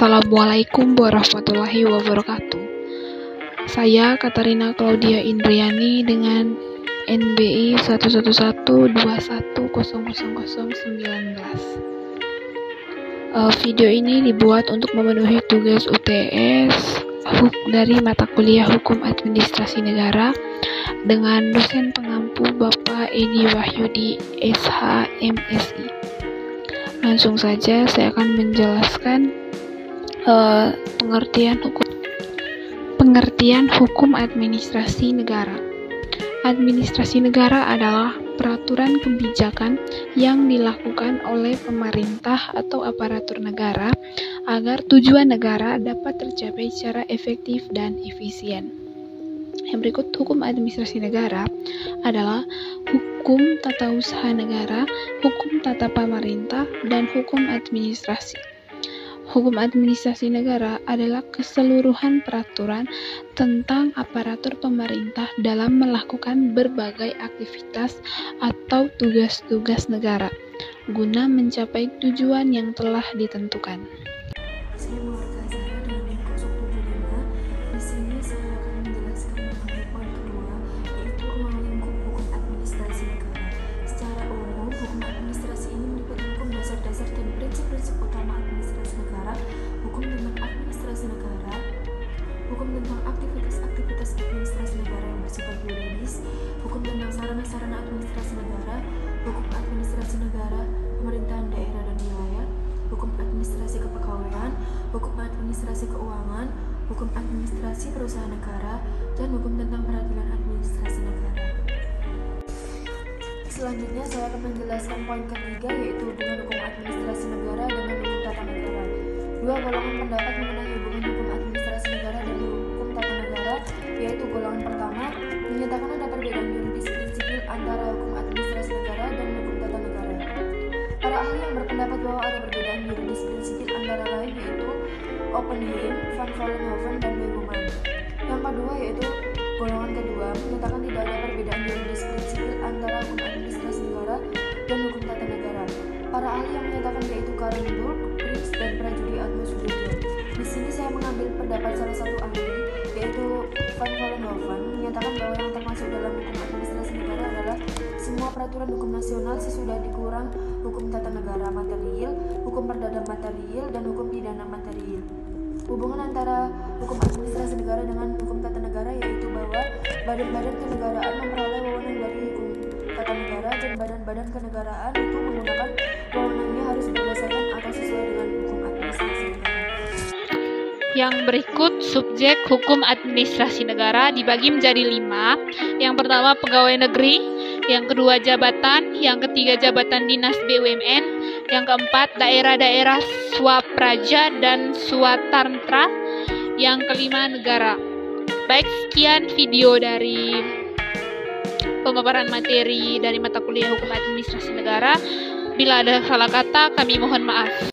Assalamualaikum warahmatullahi wabarakatuh. Saya Katarina Claudia Indriani dengan NBI 11121000019. Video ini dibuat untuk memenuhi tugas UTS dari mata kuliah Hukum Administrasi Negara dengan dosen pengampu Bapak Edi Wahyudi SH MSI. Langsung saja saya akan menjelaskan pengertian hukum administrasi negara. Administrasi negara adalah peraturan kebijakan yang dilakukan oleh pemerintah atau aparatur negara agar tujuan negara dapat tercapai secara efektif dan efisien. Yang berikut hukum administrasi negara adalah hukum tata usaha negara, hukum tata pemerintah, dan hukum administrasi. Hukum administrasi negara adalah keseluruhan peraturan tentang aparatur pemerintah dalam melakukan berbagai aktivitas atau tugas-tugas negara guna mencapai tujuan yang telah ditentukan. Saya Marta Zara dengan NIM 075. Di sini saya akan menjelaskan mengenai poin kedua, yaitu ruang lingkup hukum administrasi negara. Secara umum, hukum administrasi ini meliputi hukum dasar-dasar dan prinsip-prinsip utama administrasi negara, hukum tentang administrasi negara, hukum tentang aktivitas-aktivitas administrasi negara yang bersifat yuridis, hukum tentang sarana-sarana administrasi negara, hukum administrasi negara, pemerintahan daerah dan wilayah, hukum administrasi kepegawaian, hukum administrasi keuangan, hukum administrasi perusahaan negara, dan hukum tentang peradilan administrasi negara. Selanjutnya saya akan menjelaskan poin ketiga, yaitu hubungan hukum administrasi negara dengan hukum tata negara. Dua golongan pendapat mengenai hubungan hukum administrasi negara dan hukum tata negara, yaitu golongan pertama menyatakan ada perbedaan yuridis prinsipil antara hukum administrasi negara dan hukum tata negara. Para ahli yang berpendapat bahwa ada perbedaan yuridis prinsipil antara lain yaitu Oppenheim, Van Vollenhoven, dan Webbermann. Yang kedua yaitu golongan kedua menyatakan tidak ada perbedaan yuridis prinsipil antara hukum administrasi negara dan hukum tata negara. Para ahli yang menyatakan yaitu Karl-Burg, Prince, dan Prajudi Atmosudibyo. Di sini saya mengambil pendapat salah satu ahli yaitu Van Vollenhoven menyatakan bahwa yang termasuk dalam hukum administrasi negara adalah semua peraturan hukum nasional sesudah dikurang hukum tata negara material, hukum perdata material, dan hukum pidana material. Hubungan antara hukum administrasi negara dengan hukum tata negara yaitu bahwa badan-badan kenegaraan memperoleh wewenang dari hukum tata negara dan badan-badan kenegaraan itu menggunakan wewenangnya harus berdasarkan atau sesuai dengan hukum administrasi negara. Yang berikut subjek hukum administrasi negara dibagi menjadi 5. Yang pertama pegawai negeri, yang kedua jabatan, yang ketiga jabatan dinas BUMN, yang keempat daerah-daerah swapraja dan swatantra, yang kelima negara. Baik, sekian video dari pemaparan materi dari mata kuliah hukum administrasi negara. Bila ada salah kata, kami mohon maaf.